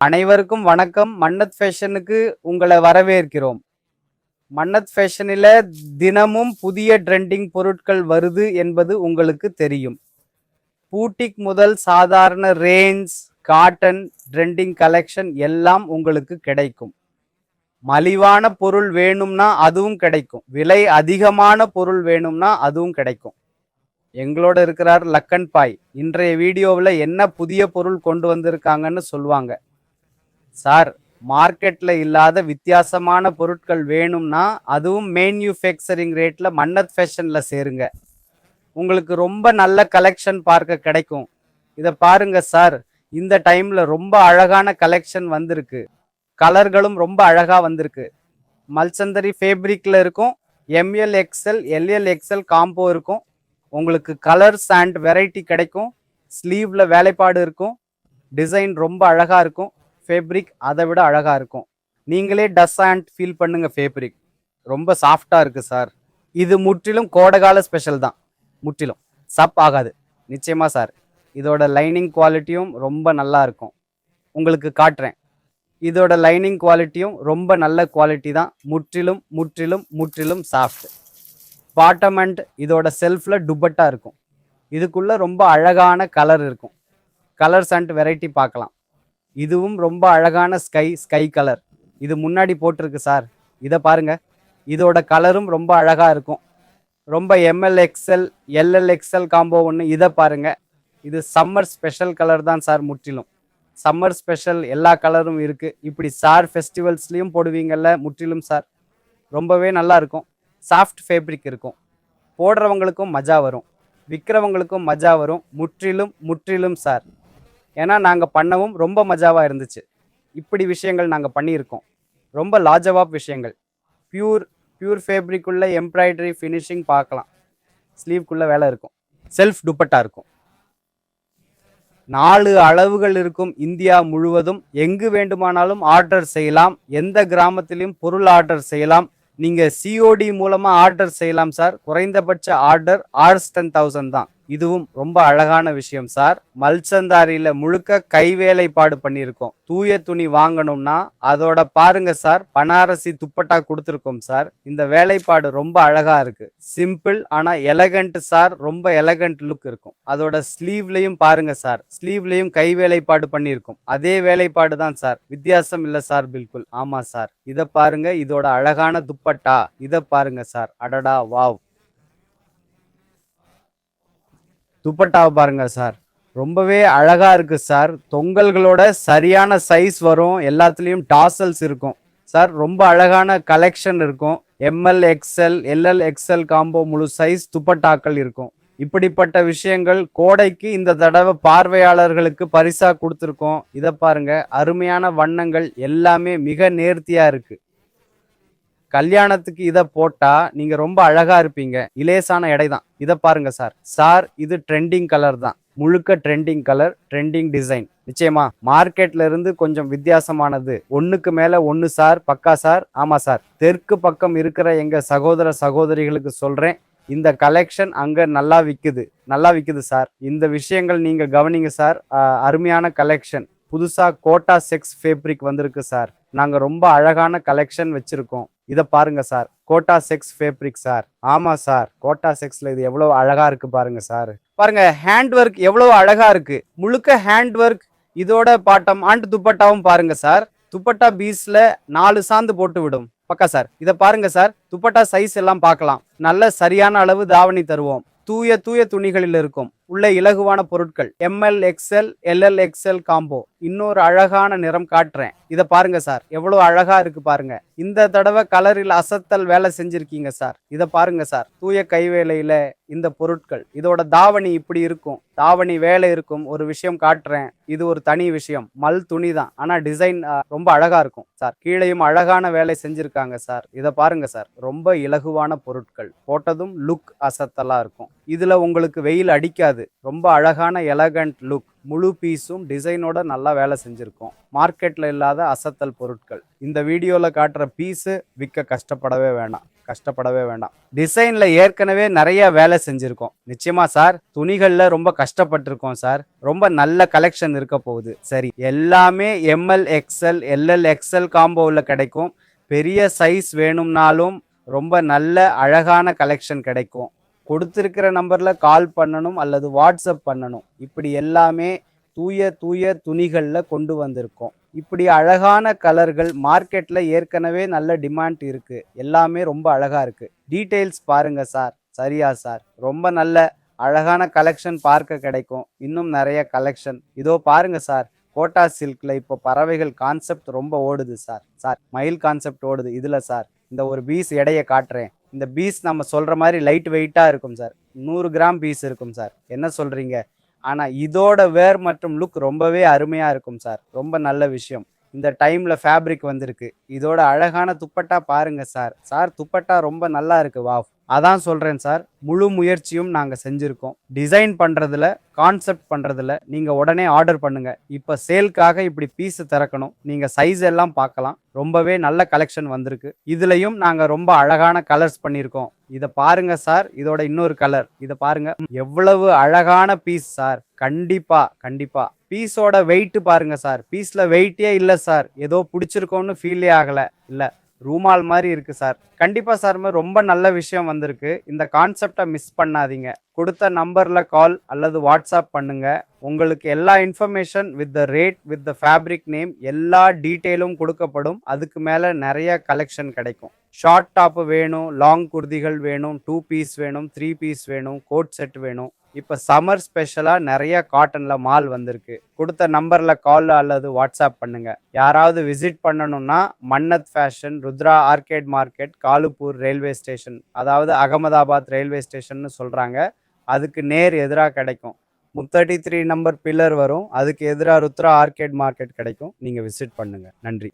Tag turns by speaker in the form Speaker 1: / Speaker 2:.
Speaker 1: அனைவருக்கும் வணக்கம். மன்னத் ஃபேஷனுக்கு உங்களை வரவேற்கிறோம். மன்னத் ஃபேஷனில் தினமும் புதிய ட்ரெண்டிங் பொருட்கள் வருது என்பது உங்களுக்கு தெரியும். பூட்டிக் முதல் சாதாரண ரேஞ்ச், காட்டன், ட்ரெண்டிங் கலெக்ஷன் எல்லாம் உங்களுக்கு கிடைக்கும். மலிவான பொருள் வேணும்னா அதுவும் கிடைக்கும். விலை அதிகமான பொருள் வேணும்னா அதுவும் கிடைக்கும். எங்களோட இருக்கிறார் லக்கன் பாய். இன்றைய வீடியோவில் என்ன புதிய பொருள் கொண்டு வந்திருக்காங்கன்னு சொல்லுவாங்க. சார், மார்க்கெட்டில் இல்லாத வித்தியாசமான பொருட்கள் வேணும்னா அதுவும் மேன்யூஃபேக்சரிங் ரேட்டில் மன்னத் ஃபேஷனில் சேருங்க. உங்களுக்கு ரொம்ப நல்ல கலெக்ஷன் பார்க்க கிடைக்கும். இதை பாருங்க சார், இந்த டைமில் ரொம்ப அழகான கலெக்ஷன் வந்திருக்கு. கலர்களும் ரொம்ப அழகாக வந்திருக்கு. மல்சந்தரி ஃபேப்ரிக்கில் இருக்கும். M L XL, LL XL combo இருக்கும். உங்களுக்கு கலர்ஸ் அண்ட் வெரைட்டி கிடைக்கும். ஸ்லீவ்ல வேலைப்பாடு இருக்கும். டிசைன் ரொம்ப அழகாக இருக்கும். ஃபேப்ரிக் அதை விட அழகாக இருக்கும். நீங்களே டஸ் அண்ட் ஃபீல் பண்ணுங்க. ஃபேப்ரிக் ரொம்ப சாஃப்டாக இருக்குது சார். இது முற்றிலும் கோடைகால ஸ்பெஷல் தான். முற்றிலும் சப் ஆகாது நிச்சயமாக சார். இதோட லைனிங் குவாலிட்டியும் ரொம்ப நல்லா இருக்கும். உங்களுக்கு காட்டுறேன். இதோட லைனிங் குவாலிட்டியும் ரொம்ப நல்ல குவாலிட்டி தான். முற்றிலும் முற்றிலும் முற்றிலும் சாஃப்ட். பாட்டம் அண்ட் இதோட செல்ஃபில் டுபட்டா இருக்கும். இதுக்குள்ளே ரொம்ப அழகான கலர் இருக்கும். கலர்ஸ் அண்ட் வெரைட்டி பார்க்கலாம். இதுவும் ரொம்ப அழகான ஸ்கை கலர். இது முன்னாடி போட்டிருக்கு சார். இதை பாருங்க. இதோட கலரும் ரொம்ப அழகாக இருக்கும். ரொம்ப M L XL, LL XL combo ஒன்று. இதை பாருங்க. இது சம்மர் ஸ்பெஷல் கலர் தான் சார். முற்றிலும் சம்மர் ஸ்பெஷல் எல்லா கலரும் இருக்குது. இப்படி சார் ஃபெஸ்டிவல்ஸ்லேயும் போடுவீங்கல்ல, முற்றிலும் சார். ரொம்பவே நல்லா இருக்கும். சாஃப்ட் ஃபேப்ரிக் இருக்கும். போடுறவங்களுக்கும் மஜா வரும், விற்கிறவங்களுக்கும் மஜா வரும். முற்றிலும் முற்றிலும் சார். ஏன்னா நாங்கள் பண்ணவும் ரொம்ப மஜாவாக இருந்துச்சு. இப்படி விஷயங்கள் நாங்கள் பண்ணியிருக்கோம். ரொம்ப லாஜவாப் விஷயங்கள். பியூர் ஃபேப்ரிக்குள்ளே எம்ப்ராய்டரி ஃபினிஷிங் பார்க்கலாம். ஸ்லீவ்க்குள்ளே வேலை இருக்கும். செல்ஃப் துப்பட்டா இருக்கும். 4 அளவுகள் இருக்கும். இந்தியா முழுவதும் எங்கு வேண்டுமானாலும் ஆர்டர் செய்யலாம். எந்த கிராமத்திலையும் பொருள் ஆர்டர் செய்யலாம். நீங்கள் சிஓடி மூலமாக ஆர்டர் செய்யலாம் சார். குறைந்தபட்ச ஆர்டர் Rs10,000 தான். இதுவும் ரொம்ப அழகான விஷயம் சார். மல்சந்தாரியில் முழுக்க கைவேலைப்பாடு பண்ணியிருக்கோம். தூய துணி வாங்கணும்னா அதோட பாருங்க சார், பனாரசி துப்பட்டா கொடுத்துருக்கோம் சார். இந்த வேலைப்பாடு ரொம்ப அழகா இருக்கு. சிம்பிள் ஆனா எலகண்ட் சார். ரொம்ப எலகண்ட் லுக் இருக்கும். அதோட ஸ்லீவ்லையும் பாருங்க சார். ஸ்லீவ்லையும் கை வேலைப்பாடு பண்ணியிருக்கோம். அதே வேலைப்பாடு தான் சார். வித்தியாசம் இல்லை சார். பில்குல் ஆமா சார். இதை பாருங்க. இதோட அழகான துப்பட்டா இதை பாருங்க சார். அடடா வாவ். துப்பட்டாவை பாருங்க சார். ரொம்பவே அழகா இருக்கு சார். தொங்கல்களோட சரியான சைஸ் வரும். எல்லாத்துலேயும் டாசல்ஸ் இருக்கும் சார். ரொம்ப அழகான கலெக்ஷன் இருக்கும். M L XL, LL XL combo முழு சைஸ் துப்பட்டாக்கள் இருக்கும். இப்படிப்பட்ட விஷயங்கள் கோடைக்கு இந்த தடவை பார்வையாளர்களுக்கு பரிசா கொடுத்துருக்கோம். இதை பாருங்க. அருமையான வண்ணங்கள் எல்லாமே மிக நேர்த்தியா இருக்கு. கல்யாணத்துக்கு இதை போட்டா நீங்க ரொம்ப அழகா இருப்பீங்க. இலேசான எடை தான். இதை பாருங்க சார். சார், இது ட்ரெண்டிங் கலர் தான். முழுக்க ட்ரெண்டிங் கலர், ட்ரெண்டிங் டிசைன். நிச்சயமா மார்க்கெட்ல இருந்து கொஞ்சம் வித்தியாசமானது. ஒண்ணுக்கு மேல ஒண்ணு சார். பக்கா சார். ஆமா சார். தெற்கு பக்கம் இருக்கிற எங்க சகோதர சகோதரிகளுக்கு சொல்றேன், இந்த கலெக்ஷன் அங்க நல்லா விக்குது சார். இந்த விஷயங்கள் நீங்க கவனிங்க சார். அருமையான கலெக்ஷன். புதுசா கோட்டா செக்ஸ் ஃபேப்ரிக் வந்திருக்கு சார். நாங்க ரொம்ப அழகான கலெக்ஷன் வச்சிருக்கோம். இதை பாருங்க sir. Kota checks fabric sir. ஆமா சார். கோட்டா செக்ஸ்ல இது எவ்வளவு அழகா இருக்கு பாருங்க சார். பாருங்க ஹேண்ட் ஒர்க் எவ்வளவு அழகா இருக்கு. முழுக்க ஹேண்ட் ஒர்க். இதோட பாட்டம் அண்ட் துப்பட்டாவும் பாருங்க சார். துப்பட்டா பீஸ்ல 4 சாந்து போட்டு விடும். பக்கா சார். இதை பாருங்க சார். துப்பட்டா சைஸ் எல்லாம் பார்க்கலாம். நல்ல சரியான அளவு தாவணி தருவோம். தூய துணிகளில் இருக்கும். உள்ள இலகுவான பொருட்கள். M L XL, LL XL combo. இன்னொரு அழகான நிறம் காட்டுறேன். இதை பாருங்க சார். எவ்வளவு அழகா இருக்கு பாருங்க. இந்த தடவை கலரில் அசத்தல் வேலை செஞ்சிருக்கீங்க சார். இதை பாருங்க சார். தூய கைவேலையில இந்த பொருட்கள். இதோட தாவணி இப்படி இருக்கும். தாவணி வேலை இருக்கும். ஒரு விஷயம் காட்டுறேன். இது ஒரு தனி விஷயம். மல் துணி தான். ஆனா டிசைன் ரொம்ப அழகா இருக்கும் சார். கீழையும் அழகான வேலை செஞ்சிருக்காங்க சார். இதை பாருங்க சார். ரொம்ப இலகுவான பொருட்கள். போட்டதும் லுக் அசத்தலா இருக்கும். இதுல உங்களுக்கு வெயில் அடிக்காது. ரொம்ப அழகான எலகண்ட் லுக். முழு பீஸும் டிசைனோட நல்லா வேலை செஞ்சிருக்கோம். மார்க்கெட்ல இல்லாத அசத்தல் பொருட்கள். இந்த வீடியோல காட்டுற பீஸு விற்க கஷ்டப்படவே வேணாம். கஷ்டப்படவே வேண்டாம். டிசைன்ல ஏற்கனவே நிறைய வேலை செஞ்சிருக்கோம். நிச்சயமா சார், துணிகள்ல ரொம்ப கஷ்டப்பட்டிருக்கோம் சார். ரொம்ப நல்ல கலெக்ஷன் இருக்க போகுது. சரி, எல்லாமே எம்எல் எக்ஸ்எல் எல்எல் எக்ஸ்எல் காம்போவில் கிடைக்கும். பெரிய சைஸ் வேணும்னாலும் ரொம்ப நல்ல அழகான கலெக்ஷன் கிடைக்கும். கொடுத்திருக்கிற நம்பர்ல கால் பண்ணணும் அல்லது வாட்ஸ்அப் பண்ணணும். இப்படி எல்லாமே தூய தூய துணிகள்ல கொண்டு வந்திருக்கோம். இப்படி அழகான கலர்கள் மார்க்கெட்ல ஏற்கனவே நல்ல டிமாண்ட் இருக்கு. எல்லாமே ரொம்ப அழகா இருக்கு. டீடைல்ஸ் பாருங்க சார். சரியா சார்? ரொம்ப நல்ல அழகான கலெக்ஷன் பார்க்க கிடைக்கும். இன்னும் நிறைய கலெக்ஷன் இதோ பாருங்க சார். கோட்டா சில்க்ல இப்போ பறவைகள் கான்செப்ட் ரொம்ப ஓடுது சார். சார், மயில் கான்செப்ட் ஓடுது இதுல சார். இந்த ஒரு பீஸ் எடையை காட்டுறேன். இந்த பீஸ் நம்ம சொல்ற மாதிரி லைட் வெயிட்டா இருக்கும் சார். 100 கிராம் பீஸ் இருக்கும் சார். என்ன சொல்றீங்க? ஆனா இதோட வேர் மற்றும் லுக் ரொம்பவே அருமையா இருக்கும் சார். ரொம்ப நல்ல விஷயம். இந்த டைம்ல ஃபேப்ரிக் வந்திருக்கு. இதோட அழகான துப்பட்டா பாருங்க சார். சார், துப்பட்டா ரொம்ப நல்லா இருக்கு. வாவ்! அதான் சொல்றேன் சார், முழு முயற்சியும் நாங்க செஞ்சிருக்கோம். டிசைன் பண்றதுல, கான்செப்ட் பண்றதுல நீங்க உடனே ஆர்டர் பண்ணுங்க. இப்ப சேல்க்காக இப்படி பீஸ் திறக்கணும். நீங்க சைஸ் எல்லாம் பார்க்கலாம். ரொம்பவே நல்ல கலெக்ஷன் வந்திருக்கு. இதுலயும் நாங்க ரொம்ப அழகான கலர்ஸ் பண்ணியிருக்கோம். இத பாருங்க சார். இதோட இன்னொரு கலர் இத பாருங்க. எவ்வளவு அழகான பீஸ் சார். கண்டிப்பா கண்டிப்பா பீஸோட வெயிட் பாருங்க சார். பீஸ்ல வெயிட்டே இல்ல சார். ஏதோ பிடிச்சிருக்கோன்னு ஃபீலே ஆகல. இல்ல, ரூமால் மாதிரி இருக்கு சார். கண்டிப்பா சார், ரொம்ப நல்ல விஷயம் வந்திருக்கு. இந்த கான்செப்டை மிஸ் பண்ணாதீங்க. கொடுத்த நம்பர்ல கால் அல்லது வாட்ஸ்அப் பண்ணுங்க. உங்களுக்கு எல்லா information with the rate, with the fabric name, எல்லா டீட்டெயிலும் கொடுக்கப்படும். அதுக்கு மேல நிறைய கலெக்ஷன் கிடைக்கும். ஷார்ட் டாப் வேணும், லாங் குர்திகள் வேணும், 2 பீஸ் வேணும், 3 பீஸ் வேணும், கோட் செட் வேணும். இப்போ சம்மர் ஸ்பெஷலாக நிறைய காட்டன்ல மால் வந்திருக்கு. கொடுத்த நம்பர்ல கால் அல்லது வாட்ஸ்அப் பண்ணுங்க. யாராவது விசிட் பண்ணணும்னா Mannat fashion, Rudra arcade market, Kalupur railway station, அதாவது அகமதாபாத் ரயில்வே ஸ்டேஷன் சொல்றாங்க. அதுக்கு நேர் எதிராக கிடைக்கும். 33 நம்பர் பில்லர் வரும். அதுக்கு எதிராக ருத்ரா ஆர்கேட் மார்க்கெட் கிடைக்கும். நீங்க விசிட் பண்ணுங்க. நன்றி.